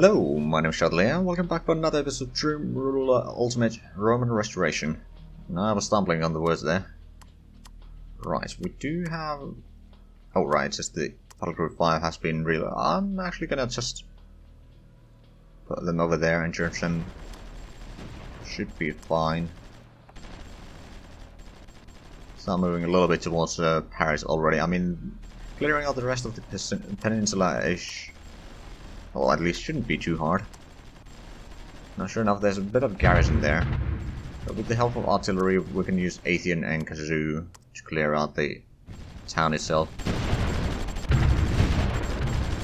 Hello, my name is Zhatelier, and welcome back to another episode of Dream Ruler Ultimate Roman Restoration. Now I was stumbling on the words there. Right, we do have... Oh right, it's just the Battle Group 5 has been real. I'm actually gonna just put them over there and church them. Should be fine. Start moving a little bit towards Paris already. I mean, clearing out the rest of the peninsula is... well, at least shouldn't be too hard. Now, sure enough, there's a bit of garrison there. But with the help of artillery, we can use Athenian and Kazoo to clear out the town itself.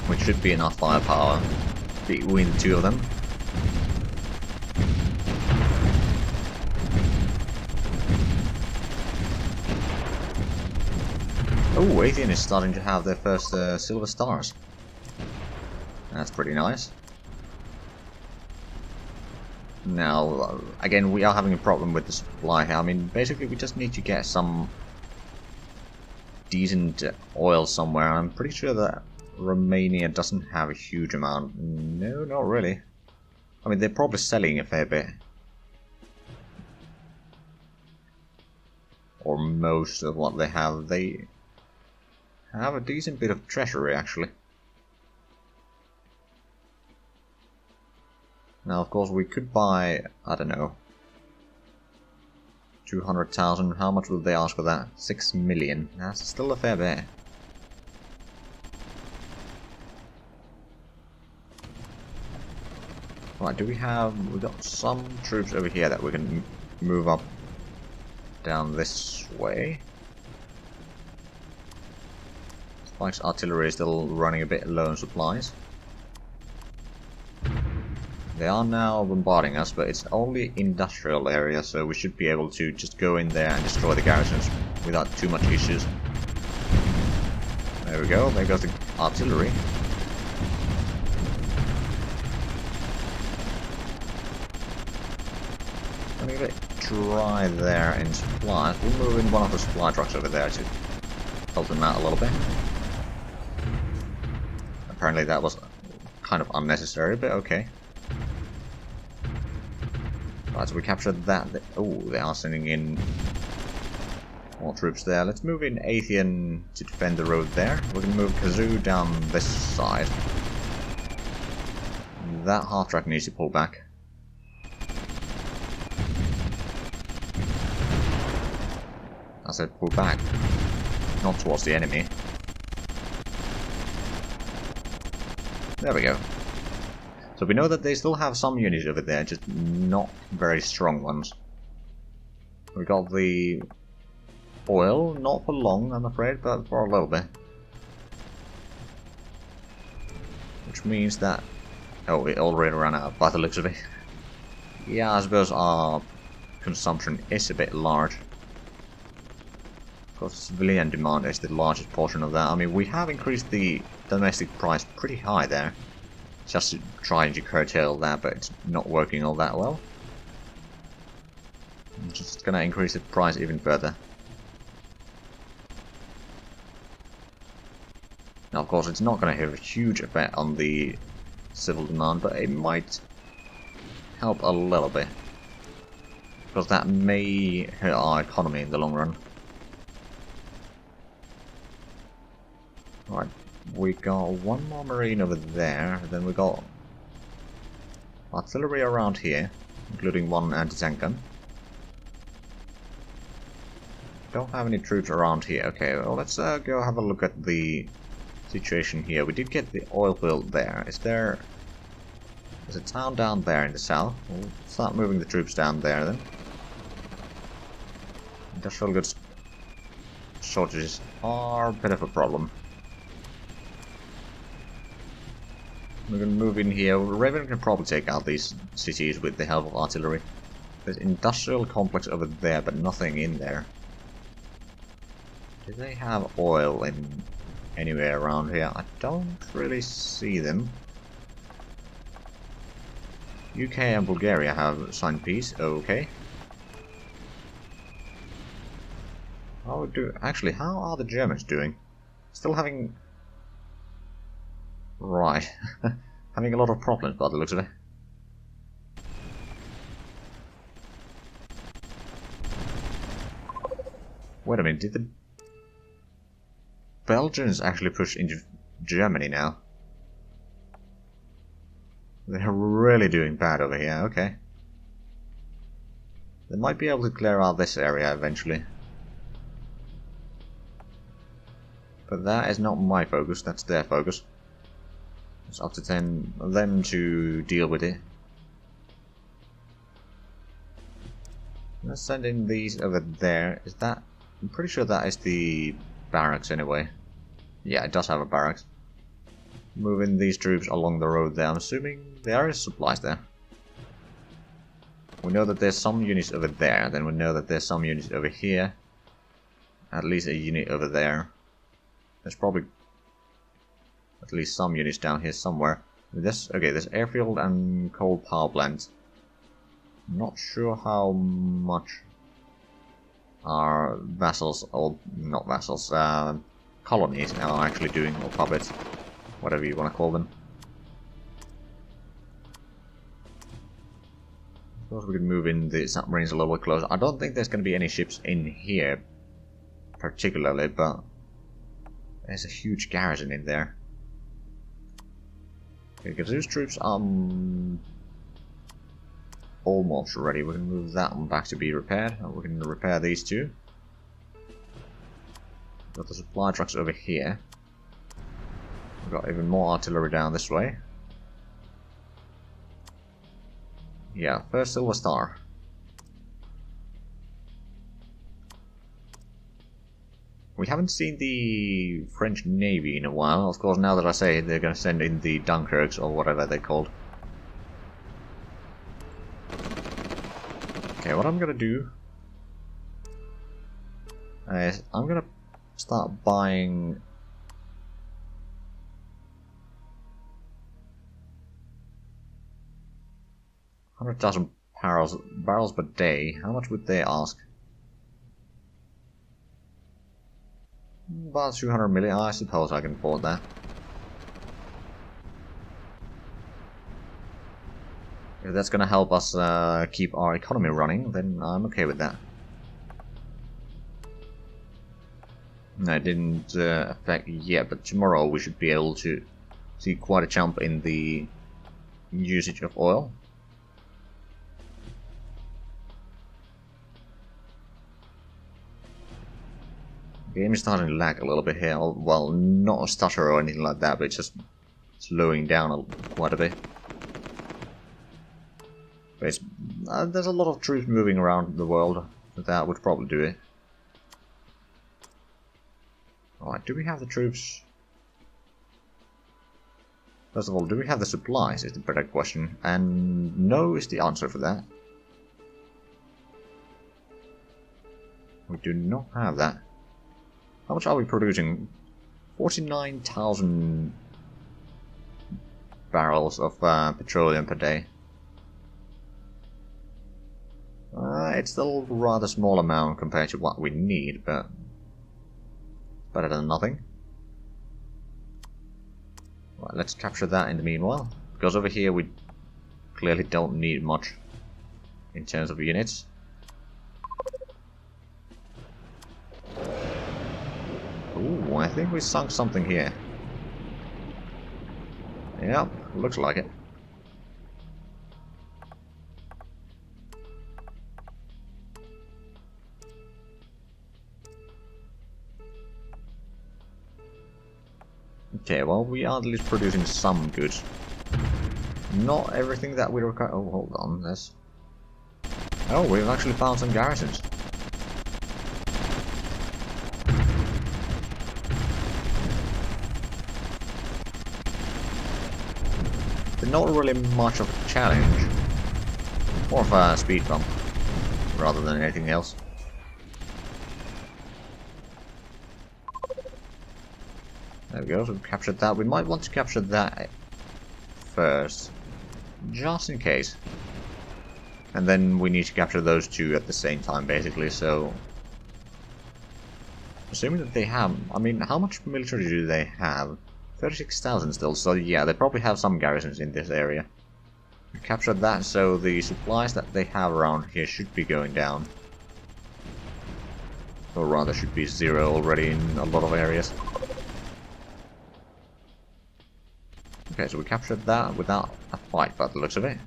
Which should be enough firepower between the two of them. Oh, Athenian is starting to have their first silver stars. That's pretty nice. Now, again, we are having a problem with the supply here. I mean, basically we just need to get some decent oil somewhere. I'm pretty sure that Romania doesn't have a huge amount. No, not really. I mean, they're probably selling a fair bit. Or most of what they have. They have a decent bit of treasury, actually. Now, of course, we could buy, I don't know, 200,000. How much would they ask for that? 6 million. That's still a fair bit. Right, we got some troops over here that we can move up down this way. Spike's artillery is still running a bit low on supplies. They are now bombarding us, but it's only industrial area, so we should be able to just go in there and destroy the garrisons without too much issues. There we go, there goes the artillery. Running a bit dry there in supplies. We'll move in one of the supply trucks over there to help them out a little bit. Apparently that was kind of unnecessary, but okay. Right, so we captured that. Oh, they are sending in more troops there. Let's move in Athenian to defend the road there. We're going to move Kazoo down this side. That half track needs to pull back. I said pull back, not towards the enemy. There we go. So we know that they still have some units over there, just not very strong ones. We got the oil, not for long I'm afraid, but for a little bit. Which means that... oh, it already ran out by the looks of it. Yeah, I suppose our consumption is a bit large. Of course, civilian demand is the largest portion of that. I mean, we have increased the domestic price pretty high there. Just trying to curtail that, but it's not working all that well. I'm just gonna increase the price even further. Now, of course, it's not gonna have a huge effect on the civil demand, but it might help a little bit. Because that may hurt our economy in the long run. Right. We got one more marine over there, then we got artillery around here, including one anti-tank gun. Don't have any troops around here. Okay, well, let's go have a look at the situation here. We did get the oil field there. There's a town down there in the south. We'll start moving the troops down there then. Industrial goods shortages are a bit of a problem. We're going to move in here. Raven can probably take out these cities with the help of artillery. There's industrial complex over there, but nothing in there. Do they have oil in anywhere around here? I don't really see them. UK and Bulgaria have signed peace. Okay. Actually, how are the Germans doing? Still having... right. having a lot of problems by the looks of it. Wait a minute, did the Belgians actually push into Germany now? They're really doing bad over here, okay. They might be able to clear out this area eventually. But that is not my focus, that's their focus. It's up to them to deal with it. Let's send in these over there. Is that... I'm pretty sure that is the barracks anyway. Yeah, it does have a barracks. Moving these troops along the road there. I'm assuming there is supplies there. We know that there's some units over there. Then we know that there's some units over here. At least a unit over there. There's probably at least some units down here somewhere. Okay, there's airfield and coal power plant. Not sure how much our vassals, or not vassals, colonies are actually doing, or puppets, whatever you want to call them. Of course, we can move in the submarines a little bit closer. I don't think there's going to be any ships in here, particularly, but there's a huge garrison in there. Okay, because those troops are almost ready. We can move that one back to be repaired, and we can repair these two. Got the supply trucks over here. We've got even more artillery down this way. Yeah, first Silver Star. We haven't seen the French Navy in a while. Of course, now that I say it, they're going to send in the Dunkirks or whatever they're called. Okay, what I'm going to do is I'm going to start buying 100,000 barrels per day. How much would they ask? About 200 million. I suppose I can afford that. If that's gonna help us keep our economy running, then I'm okay with that. It didn't affect yet, but tomorrow we should be able to see quite a jump in the usage of oil. The game is starting to lag a little bit here. Well, not a stutter or anything like that, but it's just slowing down quite a bit. But there's a lot of troops moving around the world, so that would probably do it. Alright, do we have the troops? First of all, do we have the supplies is the better question, and no is the answer for that. We do not have that. How much are we producing? 49,000 barrels of petroleum per day. It's still a rather small amount compared to what we need, but better than nothing. Right, let's capture that in the meanwhile, because over here we clearly don't need much in terms of units. Ooh, I think we sunk something here. Yep, looks like it. Okay, well, we are at least producing some goods. Not everything that we require. Oh, hold on, there's... Oh, we've actually found some garrisons. Not really much of a challenge. More of a speed bump, rather than anything else. There we go, so we've captured that. We might want to capture that first, just in case. And then we need to capture those two at the same time, basically, so... Assuming that they have... I mean, how much military do they have? 36,000 still, so yeah, they probably have some garrisons in this area. We captured that, so the supplies that they have around here should be going down. Or rather, should be 0 already in a lot of areas. Okay, so we captured that without a fight by the looks of it.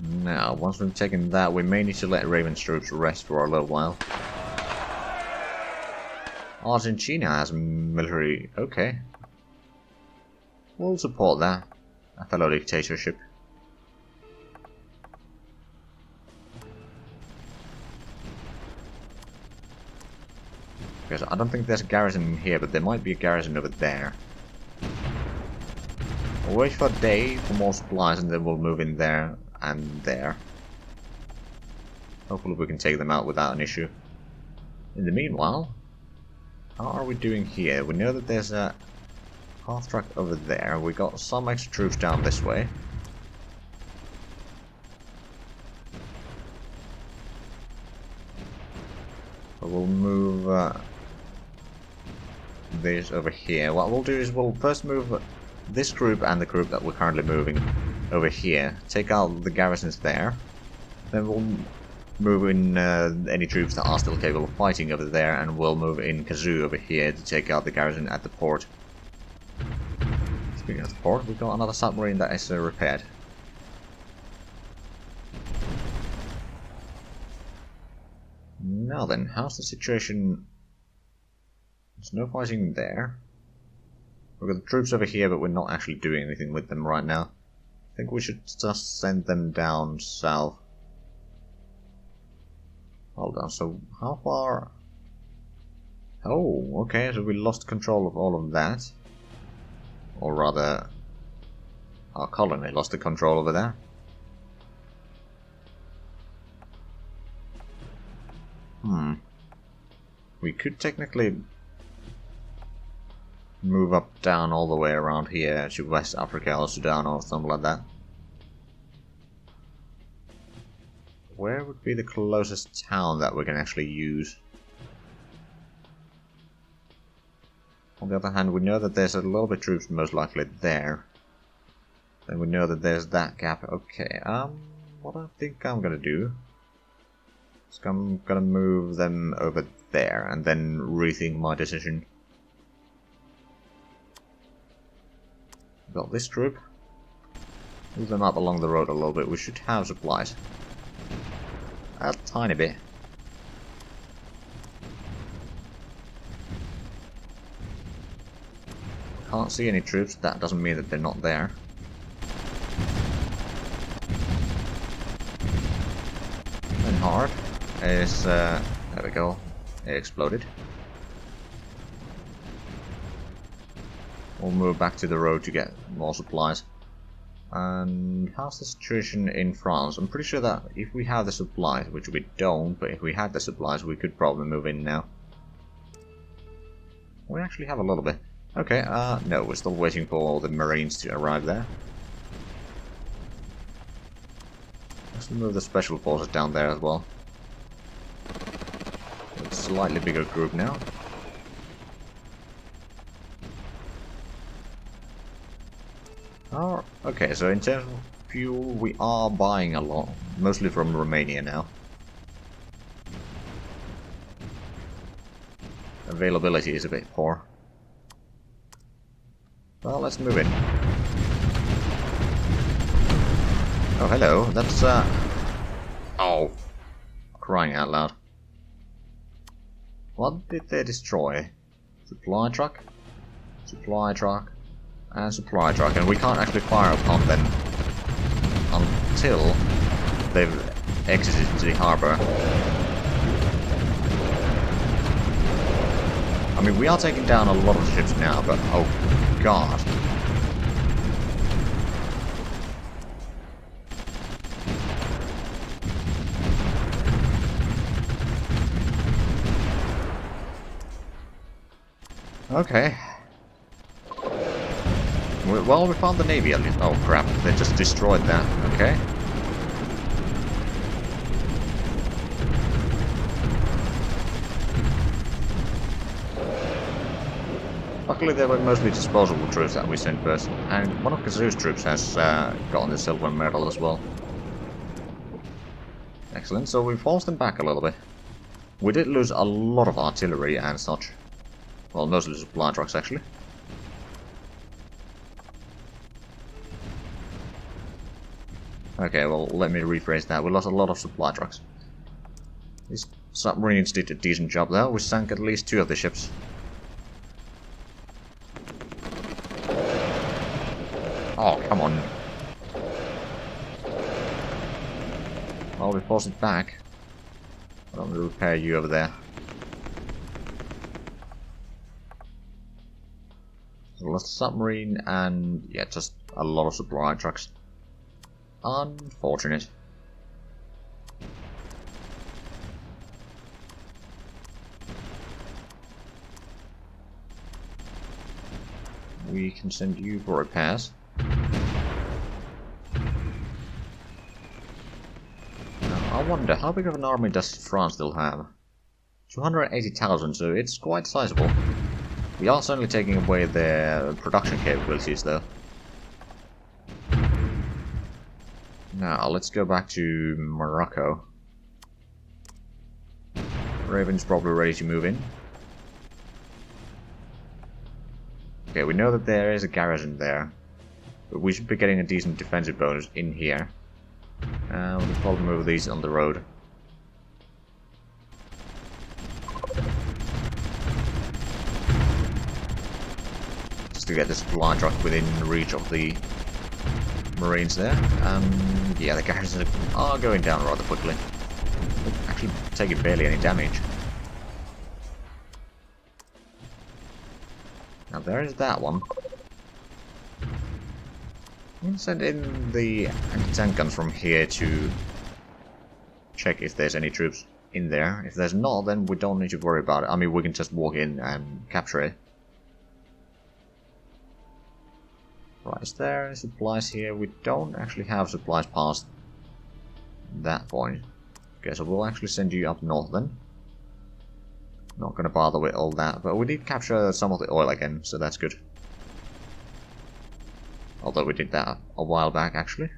Now, once we've taken that, we may need to let Raven's troops rest for a little while. Argentina has military... okay. We'll support that. A fellow dictatorship. Because I don't think there's a garrison here, but there might be a garrison over there. We'll wait for a day for more supplies and then we'll move in there and there. Hopefully we can take them out without an issue. In the meanwhile, how are we doing here? We know that there's a half track over there. We got some extra troops down this way. So we'll move this over here. What we'll do is we'll first move this group and the group that we're currently moving over here. Take out the garrisons there. Then we'll move in any troops that are still capable of fighting over there, and we'll move in Kazoo over here to take out the garrison at the port. Speaking of the port, we've got another submarine that is repaired. Now then, how's the situation? There's no fighting there. We've got the troops over here, but we're not actually doing anything with them right now. I think we should just send them down south. Hold on, so how far? Oh, okay, so we lost control of all of that. Or rather, our colony lost the control over there. We could technically move up, down all the way around here to West Africa or Sudan or something like that. Where would be the closest town that we can actually use? On the other hand, we know that there's a little bit of troops most likely there. Then we know that there's that gap. Okay, what I think I'm gonna do is I'm gonna move them over there and then rethink my decision. Got this group. Move them up along the road a little bit. We should have supplies. A tiny bit. Can't see any troops. That doesn't mean that they're not there. And hard is there we go. It exploded. We'll move back to the road to get more supplies. And how's the situation in France? I'm pretty sure that if we have the supplies, which we don't, but if we had the supplies, we could probably move in now. We actually have a little bit. Okay, no, we're still waiting for all the Marines to arrive there. Let's move the special forces down there as well. It's a slightly bigger group now. Oh, okay, so in terms of fuel, we are buying a lot, mostly from Romania now. Availability is a bit poor. Well, let's move in. Oh, hello, that's, oh, crying out loud. What did they destroy? Supply truck? Supply truck? And supply truck, and we can't actually fire upon them until they've exited the harbor. I mean, we are taking down a lot of ships now, but oh god. Okay. Well, we found the Navy at least. Oh crap, they just destroyed that. Okay. Luckily they were mostly disposable troops that we sent first, and one of Kazu's troops has gotten the silver medal as well. Excellent, so we forced them back a little bit. We did lose a lot of artillery and such. Well, mostly supply trucks actually. Okay, well, let me rephrase that. We lost a lot of supply trucks. These submarines did a decent job though. We sank at least 2 of the ships. Oh, come on. Well, we forced it back. Why don't we repair you over there? So we lost a submarine and, yeah, just a lot of supply trucks. Unfortunate. We can send you for repairs. I wonder, how big of an army does France still have? 280,000, so it's quite sizable. We are certainly taking away their production capabilities, though. Now, let's go back to Morocco. Raven's probably ready to move in. Okay, we know that there is a garrison there. But we should be getting a decent defensive bonus in here. We'll probably move these on the road. Just to get this supply truck within reach of the Marines there. Yeah, the garrisons are going down rather quickly. Actually taking barely any damage. Now there is that one. I'm gonna send in the anti-tank guns from here to check if there's any troops in there. If there's not, then we don't need to worry about it. I mean, we can just walk in and capture it. Right, is there any supplies here? We don't actually have supplies past that point. Okay, so we'll actually send you up north then. Not gonna bother with all that, but we did capture some of the oil again, so that's good. Although we did that a while back, actually.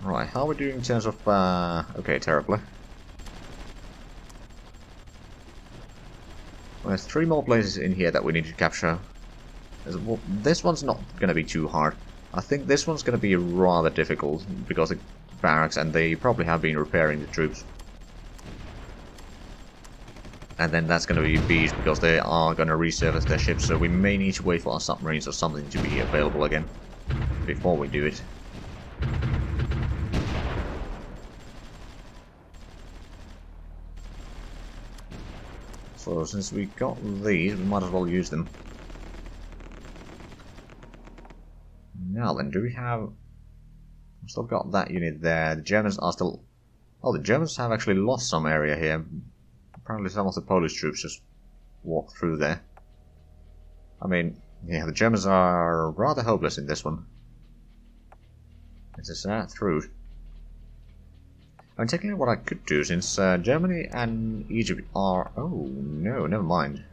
Right, how are we doing in terms of... okay, terribly. Well, there's 3 more places in here that we need to capture. Well, this one's not going to be too hard. I think this one's going to be rather difficult, because the barracks, and they probably have been repairing the troops. And then that's going to be beast, because they are going to resurface their ships, so we may need to wait for our submarines or something to be available again before we do it. So since we got these, we might as well use them. Now then, do we have... We've still got that unit there. The Germans are still... Oh, the Germans have actually lost some area here. Apparently some of the Polish troops just walked through there. I mean, yeah, the Germans are rather hopeless in this one. It's a sad truth. I mean, technically what I could do, since Germany and Egypt are... Oh, no, never mind.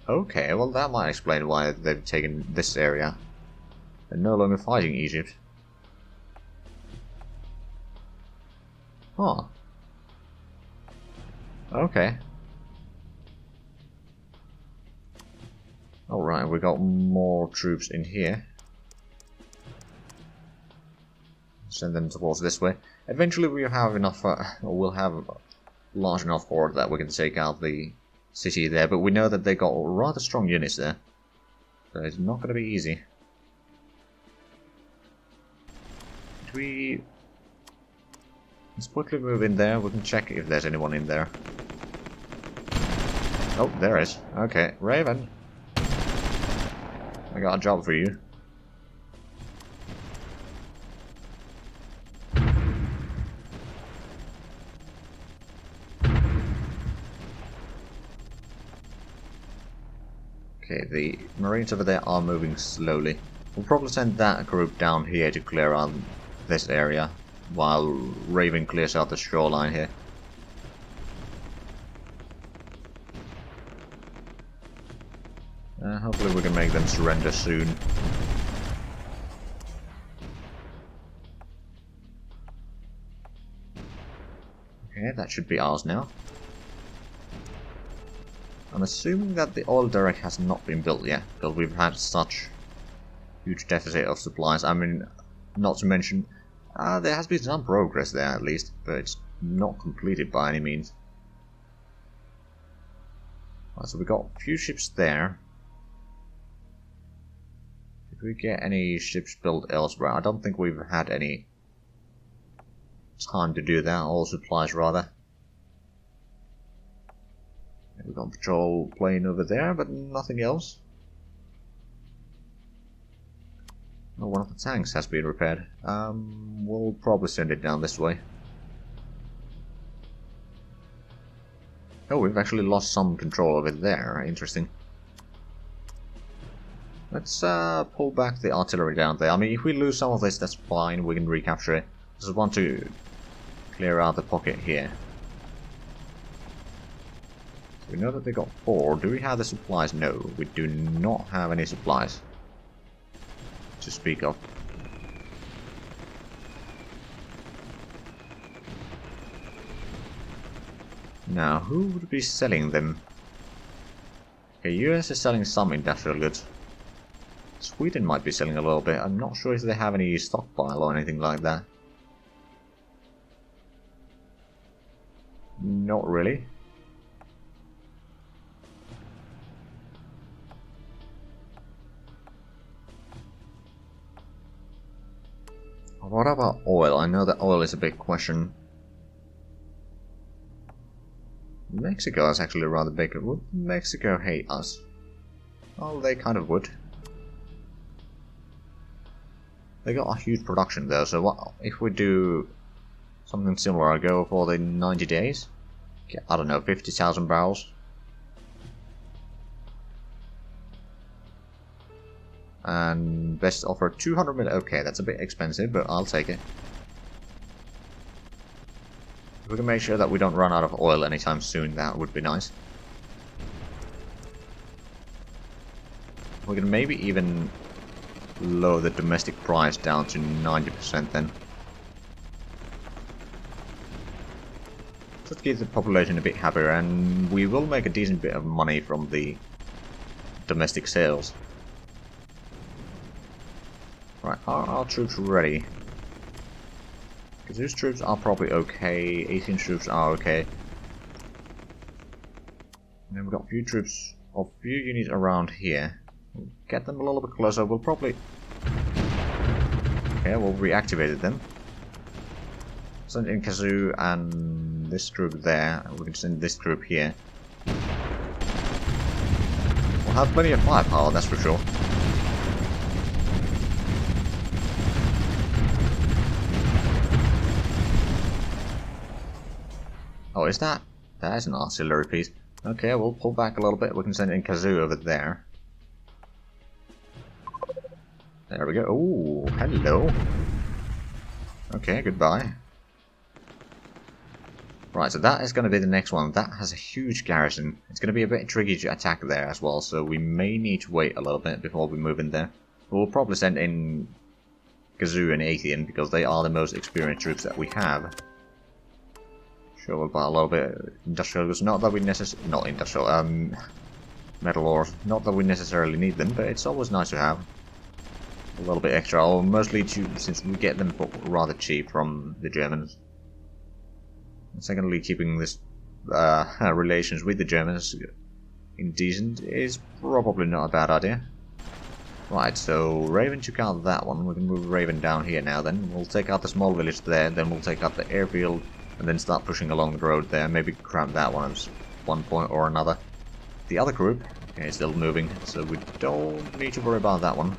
Okay, well that might explain why they've taken this area. They're no longer fighting Egypt. Huh. Okay. Alright, we got more troops in here. Send them towards this way. Eventually we'll have enough, we'll have a large enough horde that we can take out the city there, but we know that they got rather strong units there. So it's not going to be easy. Let's quickly move in there, we can check if there's anyone in there. Oh, there is. Okay, Raven. I got a job for you. Okay, the Marines over there are moving slowly. We'll probably send that group down here to clear out this area, while Raven clears out the shoreline here. Hopefully we can make them surrender soon. Okay, that should be ours now. I'm assuming that the oil derrick has not been built yet, because we've had such huge deficit of supplies. I mean, not to mention, there has been some progress there at least, but it's not completed by any means. Right, so we got a few ships there. Did we get any ships built elsewhere? I don't think we've had any time to do that, or supplies rather. We've got a patrol plane over there, but nothing else. Oh, one of the tanks has been repaired. We'll probably send it down this way. Oh, we've actually lost some control of it there. Interesting. Let's pull back the artillery down there. I mean, if we lose some of this, that's fine. We can recapture it. Just want to clear out the pocket here. So we know that they got 4. Do we have the supplies? No, we do not have any supplies to speak of. Now, who would be selling them? Okay, US is selling some industrial goods. Sweden might be selling a little bit. I'm not sure if they have any stockpile or anything like that. Not really. What about oil? I know that oil is a big question. Mexico is actually rather big. Would Mexico hate us? Well, they kind of would. They got a huge production though, so what if we do something similar? I go for the 90 days? Get, I don't know, 50,000 barrels? And best offer 200 million. Okay, that's a bit expensive, but I'll take it. If we can make sure that we don't run out of oil anytime soon, that would be nice. We can maybe even lower the domestic price down to 90% then. Let's keep the population a bit happier, and we will make a decent bit of money from the domestic sales. Right, are our troops ready? Because those troops are probably okay, 18 troops are okay. And then we've got a few troops, or a few units around here. We'll get them a little bit closer, we'll probably... Okay, we'll reactivate them. Send in Kazoo and this troop there, we can send this troop here. We'll have plenty of firepower, that's for sure. Oh, is that? That is an artillery piece. Okay, we'll pull back a little bit. We can send in Kazoo over there. There we go. Oh, hello. Okay, goodbye. Right, so that is going to be the next one. That has a huge garrison. It's going to be a bit tricky to attack there as well, so we may need to wait a little bit before we move in there. We'll probably send in Kazoo and Athean because they are the most experienced troops that we have. Sure, about a little bit industrial goods. Not that we not industrial, metal ores. Not that we necessarily need them, but it's always nice to have a little bit extra. Or mostly since we get them for rather cheap from the Germans. And secondly, keeping this relations with the Germans indecent is probably not a bad idea. Right, so Raven took out that one. We can move Raven down here now. Then we'll take out the small village there. Then we'll take out the airfield. And then start pushing along the road there. Maybe grab that one at one point or another. The other group is still moving, so we don't need to worry about that one.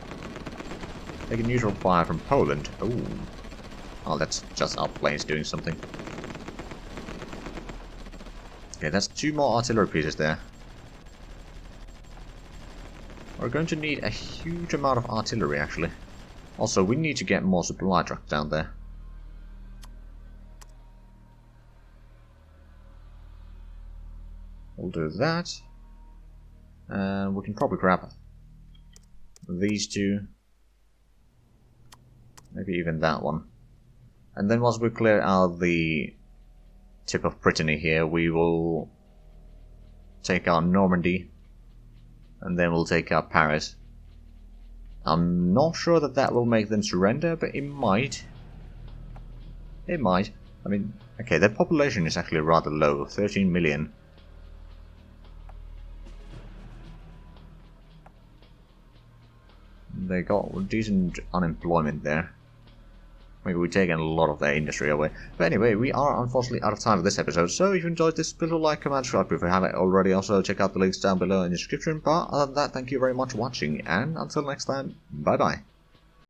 Taking neutral fire from Poland. Ooh. Oh, that's just our planes doing something. Okay, that's 2 more artillery pieces there. We're going to need a huge amount of artillery, actually. Also, we need to get more supply trucks down there. We'll do that. And we can probably grab these two. Maybe even that one. And then once we clear out the tip of Brittany here, we will take out Normandy. And then we'll take out Paris. I'm not sure that that will make them surrender, but it might. It might. I mean, okay, their population is actually rather low, 13 million. They got decent unemployment there. Maybe we've taken a lot of their industry away. But anyway, we are unfortunately out of time for this episode. So if you enjoyed this, please like, comment, subscribe if you haven't already. Also check out the links down below in the description. But other than that, thank you very much for watching. And until next time, bye bye.